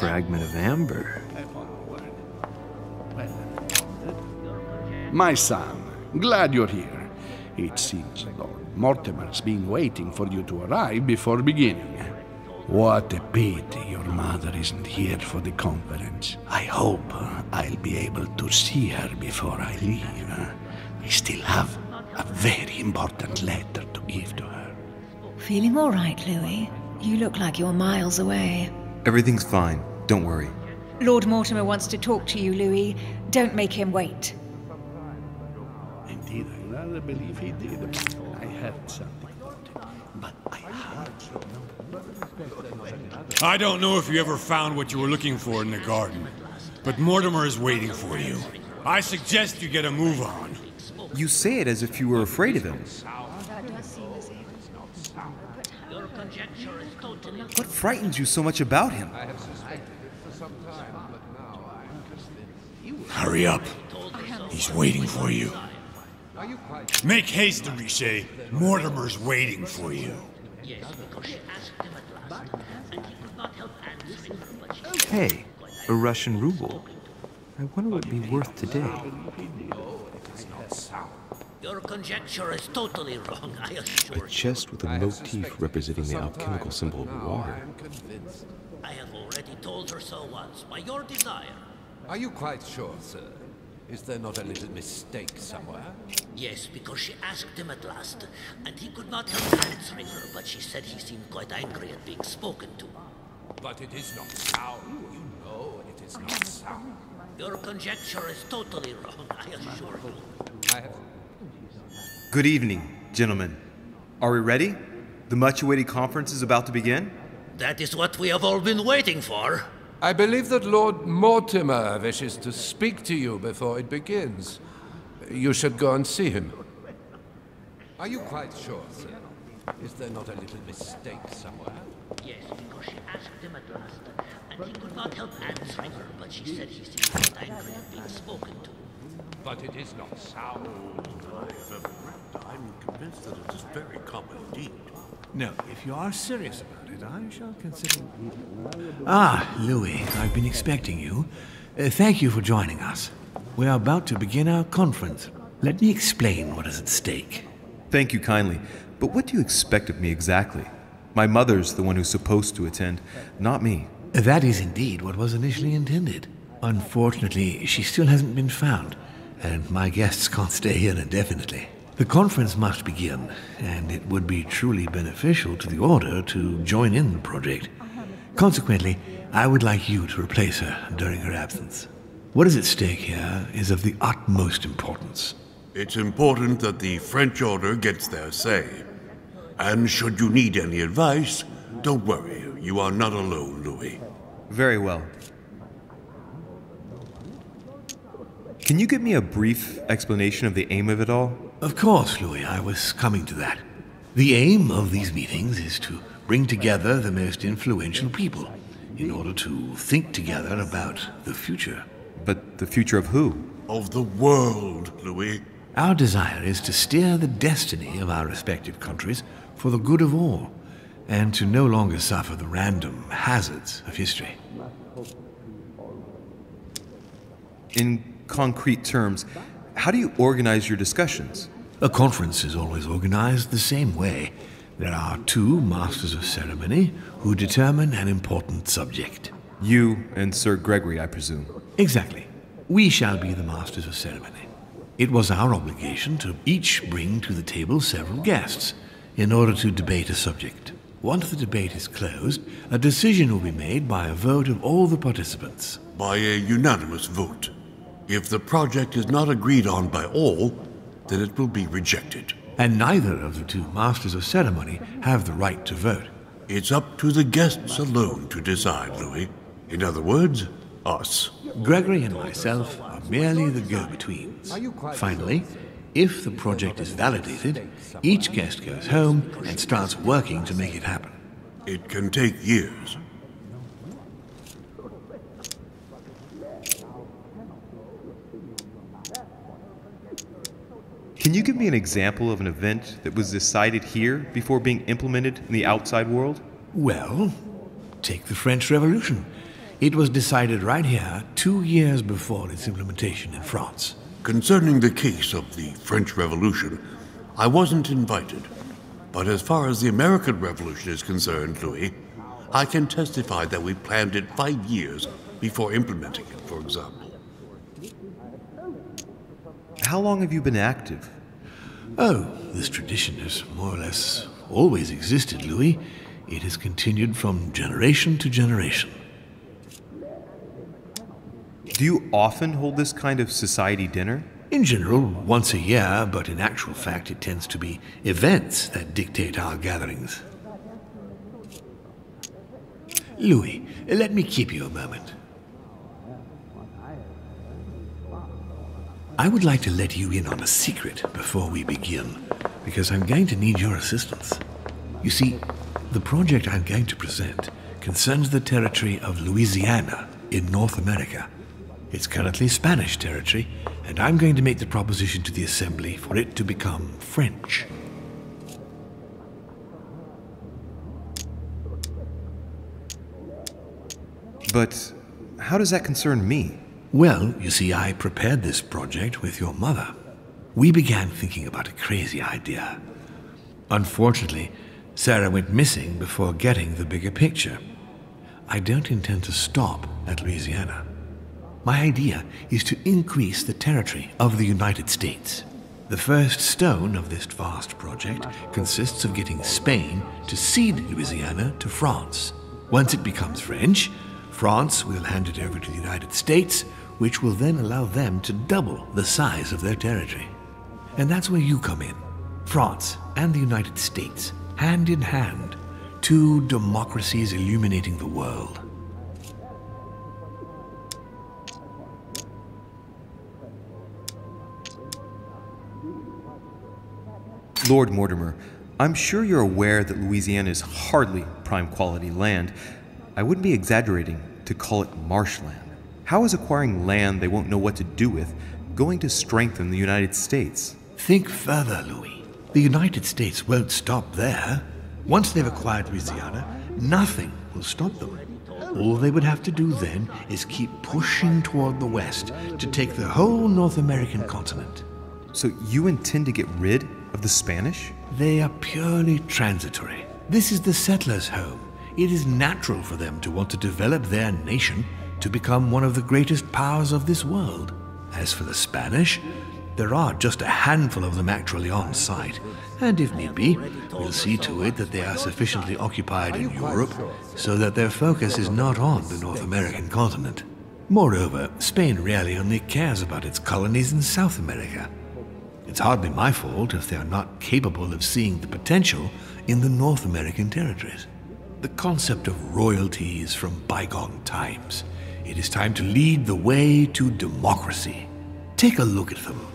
fragment of amber. My son, glad you're here. It seems Lord Mortimer's been waiting for you to arrive before beginning. What a pity your mother isn't here for the conference. I hope I'll be able to see her before I leave. I still have a very important letter to give to her. Feeling all right, Louis? You look like you're miles away. Everything's fine. Don't worry. Lord Mortimer wants to talk to you, Louis. Don't make him wait. Indeed, I rather believe he did. I heard something about it, but I heard I don't know if you ever found what you were looking for in the garden, but Mortimer is waiting for you. I suggest you get a move on. You say it as if you were afraid of him. What frightens you so much about him? Hurry up. He's waiting for you. Make haste, Riche. Mortimer's waiting for you. Hey, a Russian ruble. I wonder what it'd be worth today. Your conjecture is totally wrong, I assure you. A chest with a motif representing the alchemical symbol of water. I have already told her so once, by your desire. Are you quite sure, sir? Is there not a little mistake somewhere? Yes, because she asked him at last, and he could not help answering her, but she said he seemed quite angry at being spoken to. But it is not sound. You know it is not sound. Your conjecture is totally wrong, I assure you. Good evening, gentlemen. Are we ready? The much-awaited conference is about to begin? That is what we have all been waiting for. I believe that Lord Mortimer wishes to speak to you before it begins. You should go and see him. Are you quite sure, sir? Is there not a little mistake somewhere? Yes, because she asked him at last, and he could not help answering her, but she said he seemed quite angry at being spoken to. But it is not sound. I'm convinced that it is very common indeed. No, if you are serious about it, I shall consider... Ah, Louis, I've been expecting you. Thank you for joining us. We are about to begin our conference. Let me explain what is at stake. Thank you kindly, but what do you expect of me exactly? My mother's the one who's supposed to attend, not me. That is indeed what was initially intended. Unfortunately, she still hasn't been found, and my guests can't stay here indefinitely. The conference must begin, and it would be truly beneficial to the Order to join in the project. Consequently, I would like you to replace her during her absence. What is at stake here is of the utmost importance. It's important that the French Order gets their say. And should you need any advice, don't worry, you are not alone, Louis. Very well. Can you give me a brief explanation of the aim of it all? Of course, Louis, I was coming to that. The aim of these meetings is to bring together the most influential people in order to think together about the future. But the future of who? Of the world, Louis. Our desire is to steer the destiny of our respective countries for the good of all, and to no longer suffer the random hazards of history. In concrete terms, how do you organize your discussions? A conference is always organized the same way. There are two masters of ceremony who determine an important subject. You and Sir Gregory, I presume. Exactly. We shall be the masters of ceremony. It was our obligation to each bring to the table several guests in order to debate a subject. Once the debate is closed, a decision will be made by a vote of all the participants. By a unanimous vote. If the project is not agreed on by all, then it will be rejected. And neither of the two masters of ceremony have the right to vote. It's up to the guests alone to decide, Louis. In other words, us. Gregory and myself are merely the go-betweens. Finally, if the project is validated, each guest goes home and starts working to make it happen. It can take years. Can you give me an example of an event that was decided here before being implemented in the outside world? Well, take the French Revolution. It was decided right here 2 years before its implementation in France. Concerning the case of the French Revolution, I wasn't invited. But as far as the American Revolution is concerned, Louis, I can testify that we planned it 5 years before implementing it, for example. How long have you been active? Oh, this tradition has more or less always existed, Louis. It has continued from generation to generation. Do you often hold this kind of society dinner? In general, once a year, but in actual fact it tends to be events that dictate our gatherings. Louis, let me keep you a moment. I would like to let you in on a secret before we begin, because I'm going to need your assistance. You see, the project I'm going to present concerns the territory of Louisiana in North America. It's currently Spanish territory, and I'm going to make the proposition to the Assembly for it to become French. But how does that concern me? Well, you see, I prepared this project with your mother. We began thinking about a crazy idea. Unfortunately, Sarah went missing before getting the bigger picture. I don't intend to stop at Louisiana. My idea is to increase the territory of the United States. The first stone of this vast project consists of getting Spain to cede Louisiana to France. Once it becomes French, France will hand it over to the United States, which will then allow them to double the size of their territory. And that's where you come in. France and the United States, hand in hand, two democracies illuminating the world. Lord Mortimer, I'm sure you're aware that Louisiana is hardly prime quality land. I wouldn't be exaggerating to call it marshland. How is acquiring land they won't know what to do with going to strengthen the United States? Think further, Louis. The United States won't stop there. Once they've acquired Louisiana, nothing will stop them. All they would have to do then is keep pushing toward the west to take the whole North American continent. So you intend to get rid of the Spanish? They are purely transitory. This is the settlers' home. It is natural for them to want to develop their nation to become one of the greatest powers of this world. As for the Spanish, there are just a handful of them actually on site, and if need be, we'll see to it that they are sufficiently occupied in Europe so that their focus is not on the North American continent. Moreover, Spain really only cares about its colonies in South America. It's hardly my fault if they are not capable of seeing the potential in the North American territories. The concept of royalty is from bygone times. It is time to lead the way to democracy. Take a look at them.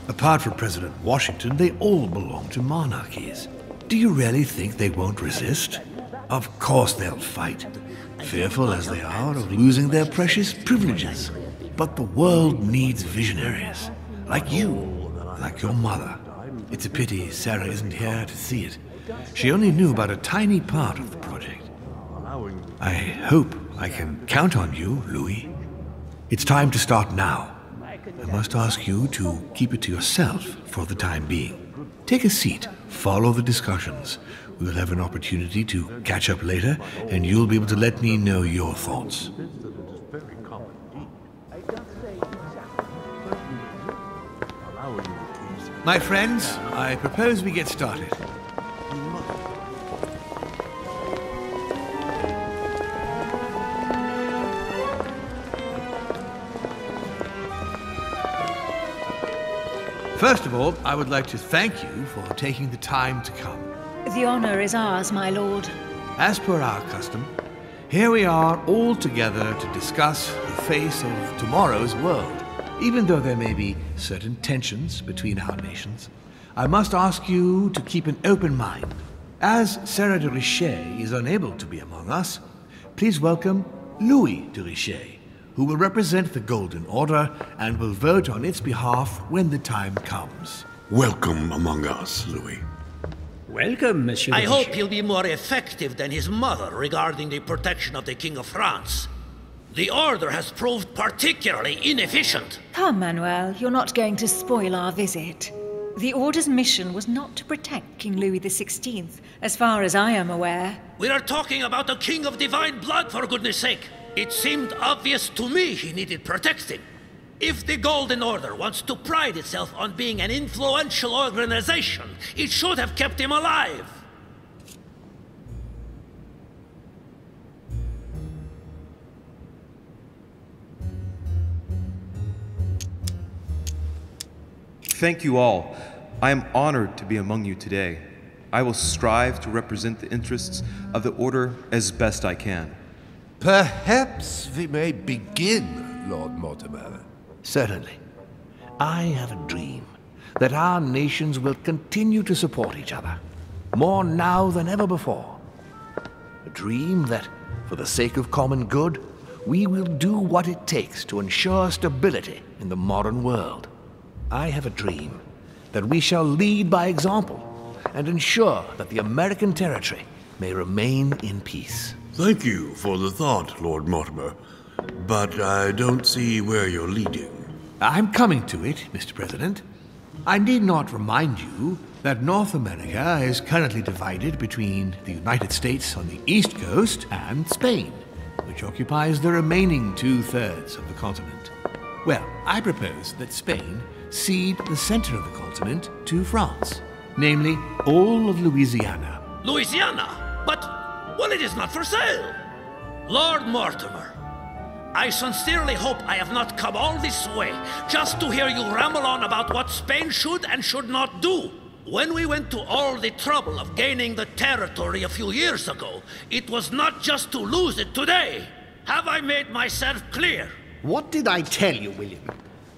Apart from President Washington, they all belong to monarchies. Do you really think they won't resist? Of course they'll fight, fearful as they are of losing their precious privileges. But the world needs visionaries, like you, like your mother. It's a pity Sarah isn't here to see it. She only knew about a tiny part of the project. I hope I can count on you, Louis. It's time to start now. I must ask you to keep it to yourself for the time being. Take a seat, follow the discussions. We'll have an opportunity to catch up later, and you'll be able to let me know your thoughts. My friends, I propose we get started. First of all, I would like to thank you for taking the time to come. The honor is ours, my lord. As per our custom, here we are all together to discuss the face of tomorrow's world. Even though there may be certain tensions between our nations, I must ask you to keep an open mind. As Sarah de Richet is unable to be among us, please welcome Louis de Richet, who will represent the Golden Order and will vote on its behalf when the time comes. Welcome among us, Louis. Welcome, Monsieur. I hope he'll be more effective than his mother regarding the protection of the King of France. The Order has proved particularly inefficient. Come, Manuel, you're not going to spoil our visit. The Order's mission was not to protect King Louis XVI, as far as I am aware. We are talking about a king of divine blood, for goodness sake. It seemed obvious to me he needed protecting. If the Golden Order wants to pride itself on being an influential organization, it should have kept him alive. Thank you all. I am honored to be among you today. I will strive to represent the interests of the Order as best I can. Perhaps we may begin, Lord Mortimer. Certainly. I have a dream that our nations will continue to support each other, more now than ever before. A dream that, for the sake of common good, we will do what it takes to ensure stability in the modern world. I have a dream that we shall lead by example and ensure that the American territory may remain in peace. Thank you for the thought, Lord Mortimer, but I don't see where you're leading. I'm coming to it, Mr. President. I need not remind you that North America is currently divided between the United States on the east coast and Spain, which occupies the remaining 2/3 of the continent. Well, I propose that Spain cede the center of the continent to France, namely all of Louisiana. Louisiana? But, well, it is not for sale. Lord Mortimer, I sincerely hope I have not come all this way just to hear you ramble on about what Spain should and should not do. When we went to all the trouble of gaining the territory a few years ago, it was not just to lose it today. Have I made myself clear? What did I tell you, William?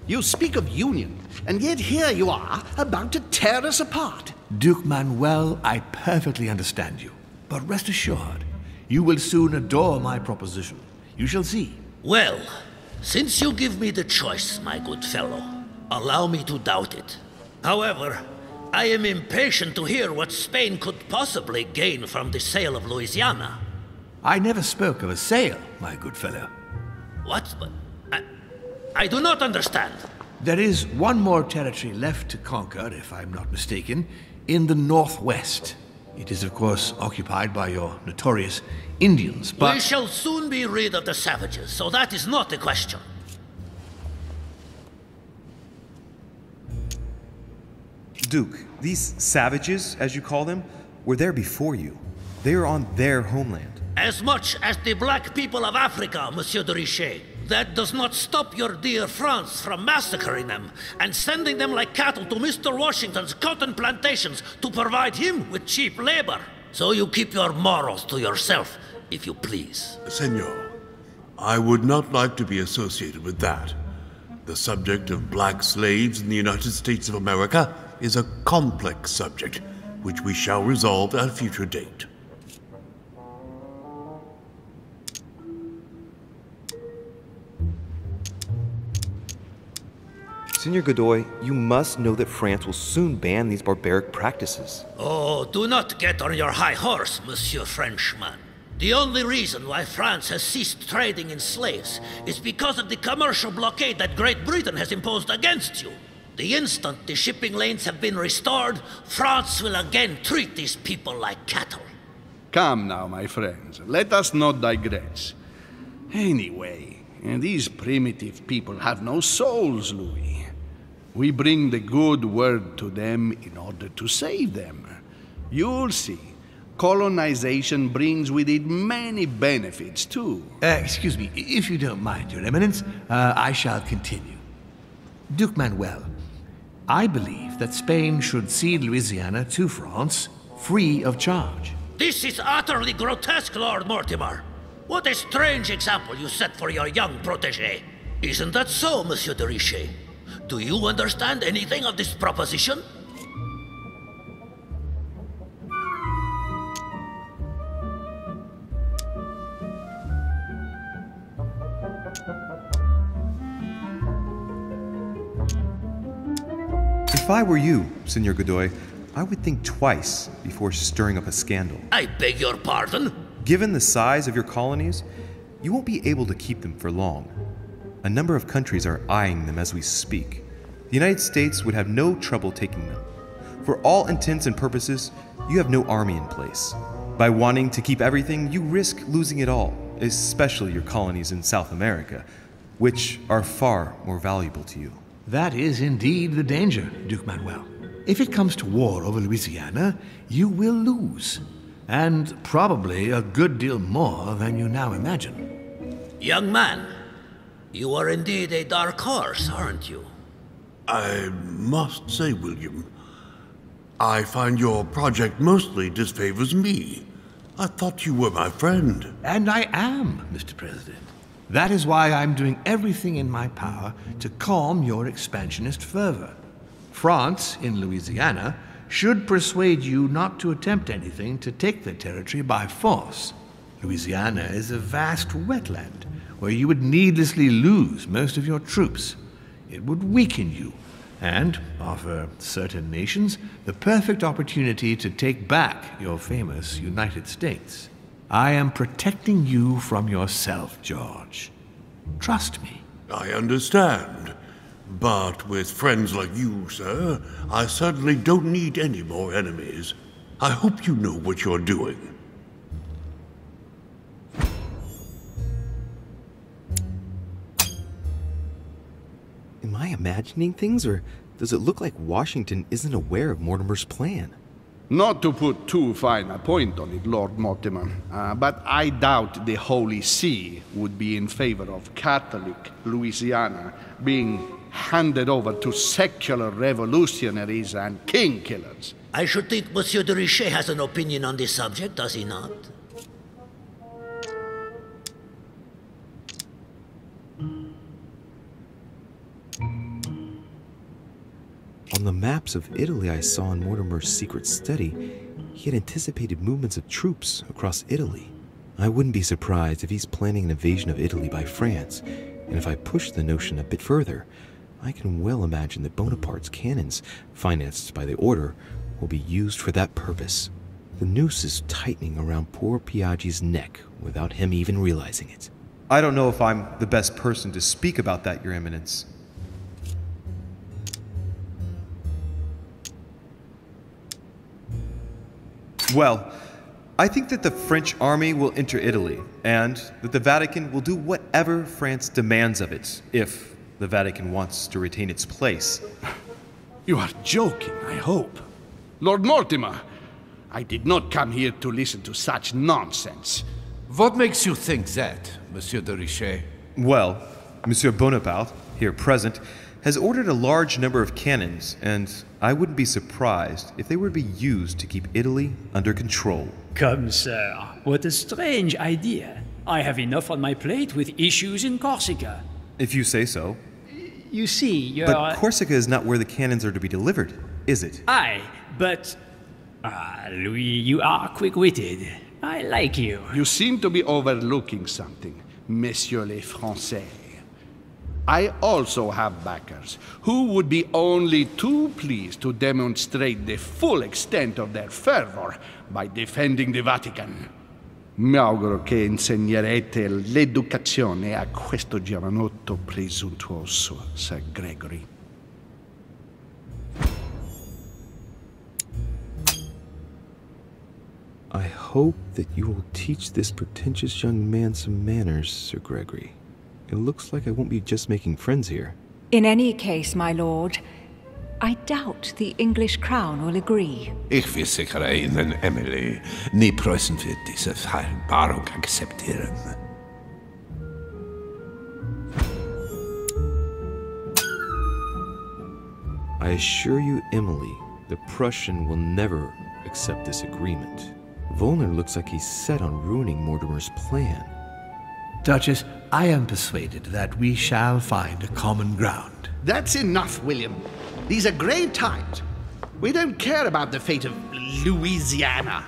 You speak of union, and yet here you are, about to tear us apart. Duke Manuel, I perfectly understand you. But rest assured, you will soon adore my proposition. You shall see. Well, since you give me the choice, my good fellow, allow me to doubt it. However, I am impatient to hear what Spain could possibly gain from the sale of Louisiana. I never spoke of a sale, my good fellow. What? I do not understand. There is one more territory left to conquer, if I'm not mistaken, in the northwest. It is, of course, occupied by your notorious Indians, but... We shall soon be rid of the savages, so that is not a question. Duke, these savages, as you call them, were there before you. They are on their homeland. As much as the black people of Africa, Monsieur de Richet. That does not stop your dear France from massacring them and sending them like cattle to Mr. Washington's cotton plantations to provide him with cheap labor. So you keep your morals to yourself, if you please. Senor, I would not like to be associated with that. The subject of black slaves in the United States of America is a complex subject, which we shall resolve at a future date. Senor Godoy, you must know that France will soon ban these barbaric practices. Oh, do not get on your high horse, Monsieur Frenchman. The only reason why France has ceased trading in slaves is because of the commercial blockade that Great Britain has imposed against you. The instant the shipping lanes have been restored, France will again treat these people like cattle. Come now, my friends, let us not digress. Anyway, these primitive people have no souls, Louis. We bring the good word to them in order to save them. You'll see. Colonization brings with it many benefits, too. Excuse me, if you don't mind, Your Eminence, I shall continue. Duke Manuel, I believe that Spain should cede Louisiana to France free of charge. This is utterly grotesque, Lord Mortimer. What a strange example you set for your young protégé. Isn't that so, Monsieur de Richet? Do you understand anything of this proposition? If I were you, Senor Godoy, I would think twice before stirring up a scandal. I beg your pardon? Given the size of your colonies, you won't be able to keep them for long. A number of countries are eyeing them as we speak. The United States would have no trouble taking them. For all intents and purposes, you have no army in place. By wanting to keep everything, you risk losing it all, especially your colonies in South America, which are far more valuable to you. That is indeed the danger, Duke Manuel. If it comes to war over Louisiana, you will lose. And probably a good deal more than you now imagine. Young man, you are indeed a dark horse, aren't you? I must say, William, I find your project mostly disfavors me. I thought you were my friend. And I am, Mr. President. That is why I'm doing everything in my power to calm your expansionist fervor. France, in Louisiana, should persuade you not to attempt anything to take the territory by force. Louisiana is a vast wetland where you would needlessly lose most of your troops. It would weaken you and offer certain nations the perfect opportunity to take back your famous United States. I am protecting you from yourself, George. Trust me. I understand. But with friends like you, sir, I certainly don't need any more enemies. I hope you know what you're doing. Am I imagining things, or does it look like Washington isn't aware of Mortimer's plan? Not to put too fine a point on it, Lord Mortimer, but I doubt the Holy See would be in favor of Catholic Louisiana being handed over to secular revolutionaries and king killers. I should think Monsieur de Richet has an opinion on this subject, does he not? On the maps of Italy I saw in Mortimer's secret study, he had anticipated movements of troops across Italy. I wouldn't be surprised if he's planning an invasion of Italy by France, and if I push the notion a bit further, I can well imagine that Bonaparte's cannons, financed by the Order, will be used for that purpose. The noose is tightening around poor Piaggi's neck without him even realizing it. I don't know if I'm the best person to speak about that, Your Eminence. Well, I think that the French army will enter Italy, and that the Vatican will do whatever France demands of it, if the Vatican wants to retain its place. You are joking, I hope. Lord Mortimer, I did not come here to listen to such nonsense. What makes you think that, Monsieur de Richet? Well, Monsieur Bonaparte, here present, has ordered a large number of cannons, and I wouldn't be surprised if they were to be used to keep Italy under control. Come, sir, what a strange idea. I have enough on my plate with issues in Corsica. If you say so. You see, you're... But Corsica is not where the cannons are to be delivered, is it? Aye, but... Louis, you are quick-witted. I like you. You seem to be overlooking something, Messieurs les Français. I also have backers who would be only too pleased to demonstrate the full extent of their fervor by defending the Vatican. Mi auguro che insegnerete l'educazione a questo giovanotto presuntuoso, Sir Gregory. I hope that you will teach this pretentious young man some manners, Sir Gregory. It looks like I won't be just making friends here. In any case, my lord, I doubt the English crown will agree. Ich will sicher Ihnen, Emily. Nie Preußen wird diese Vereinbarung akzeptieren. I assure you, Emily, the Prussian will never accept this agreement. Volner looks like he's set on ruining Mortimer's plan. Duchess, I am persuaded that we shall find a common ground. That's enough, William. These are grave times. We don't care about the fate of Louisiana.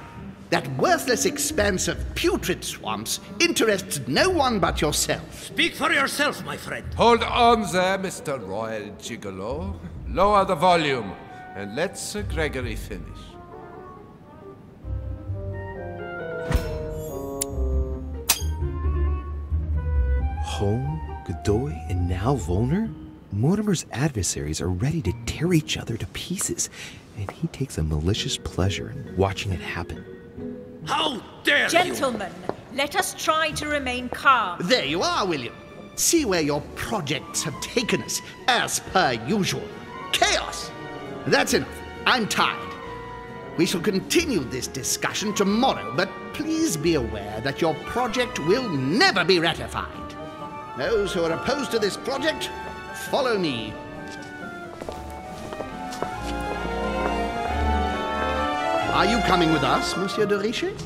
That worthless expanse of putrid swamps interests no one but yourself. Speak for yourself, my friend. Hold on there, Mr. Royal Gigolo. Lower the volume, and let Sir Gregory finish. Home, Godoy, and now Volner? Mortimer's adversaries are ready to tear each other to pieces, and he takes a malicious pleasure in watching it happen. How dare you! Gentlemen, let us try to remain calm. There you are, William. See where your projects have taken us, as per usual. Chaos! That's enough. I'm tired. We shall continue this discussion tomorrow, but please be aware that your project will never be ratified. Those who are opposed to this project, follow me. Are you coming with us, Monsieur de Richet?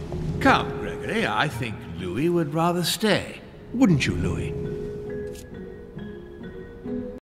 Come, Gregory. I think Louis would rather stay. Wouldn't you, Louis?